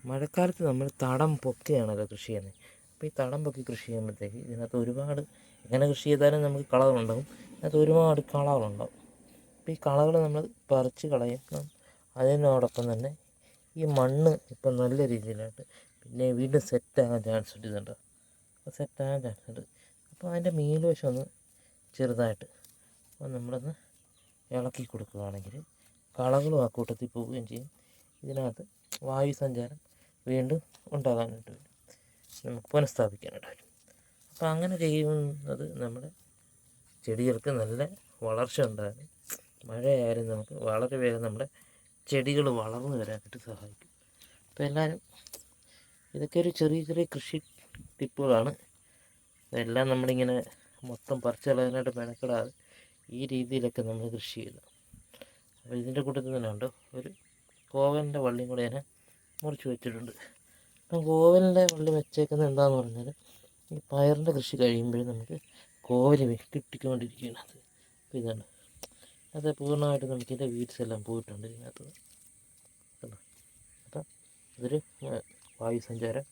മഴക്കാലത്ത് നമ്മൾ തടം പൊക്കിയാണല്ലോ കൃഷി ചെയ്യുന്നത്. അപ്പോൾ ഈ തടം പൊക്കി കൃഷി ചെയ്യുമ്പോഴത്തേക്ക് ഇതിനകത്ത് ഒരുപാട് എങ്ങനെ കൃഷി ചെയ്താലും നമുക്ക് കളകളുണ്ടാകും. അതിനകത്ത് ഒരുപാട് കളകളുണ്ടാകും. അപ്പോൾ ഈ കളകൾ നമ്മൾ പറിച്ച് കളയും. അതിനോടൊപ്പം തന്നെ ഈ മണ്ണ് ഇപ്പം നല്ല രീതിയിലായിട്ട് പിന്നെ വീണ്ടും സെറ്റാകാൻ ചാൻസ് ഉണ്ട്. ഇതുണ്ട്, സെറ്റാകാൻ ചാൻസ് ഉണ്ട്. അപ്പോൾ അതിൻ്റെ മേൽവശം ഒന്ന് ചെറുതായിട്ട് അപ്പോൾ നമ്മളൊന്ന് ഇളക്കി കൊടുക്കുകയാണെങ്കിൽ കളകളും ആ കൂട്ടത്തിൽ പോവുകയും ചെയ്യും. ഇതിനകത്ത് വായു സഞ്ചാരം വീണ്ടും ഉണ്ടാകാനായിട്ട് വരും, നമുക്ക് പുനഃസ്ഥാപിക്കാനായിട്ട് വരും. അപ്പോൾ അങ്ങനെ ചെയ്യുന്നത് നമ്മുടെ ചെടികൾക്ക് നല്ല വളർച്ച ഉണ്ടാകാനും മഴയായാലും നമുക്ക് വളരെ വേഗം നമ്മുടെ ചെടികൾ വളർന്നു വരാനായിട്ട് സഹായിക്കും. അപ്പോൾ എല്ലാവരും ഇതൊക്കെ ഒരു ചെറിയ ചെറിയ കൃഷി ടിപ്പുകളാണ്. ഇതെല്ലാം നമ്മളിങ്ങനെ മൊത്തം പറിച്ച് കളയാനായിട്ട് മെനക്കെടാതെ ഈ രീതിയിലൊക്കെ നമ്മൾ കൃഷി ചെയ്തു. അപ്പോൾ ഇതിൻ്റെ കൂട്ടത്തിൽ തന്നെ ഉണ്ട് ഒരു കോവലിൻ്റെ വള്ളിയും കൂടെ ഞാൻ മുറിച്ച് വെച്ചിട്ടുണ്ട്. അപ്പം കോവലിൻ്റെ വള്ളി വെച്ചേക്കുന്നത് എന്താണെന്ന് പറഞ്ഞാൽ ഈ പയറിൻ്റെ കൃഷി കഴിയുമ്പോഴും നമുക്ക് കോവൽ കിട്ടിക്കൊണ്ടിരിക്കുകയാണ്. അപ്പോൾ ഇതാണ് അത് പൂർണ്ണമായിട്ട് നമുക്കിതിൻ്റെ വീഡ്സ് എല്ലാം പോയിട്ടുണ്ട് ഇതിനകത്ത്. അപ്പം ഇതൊരു വായു സഞ്ചാരം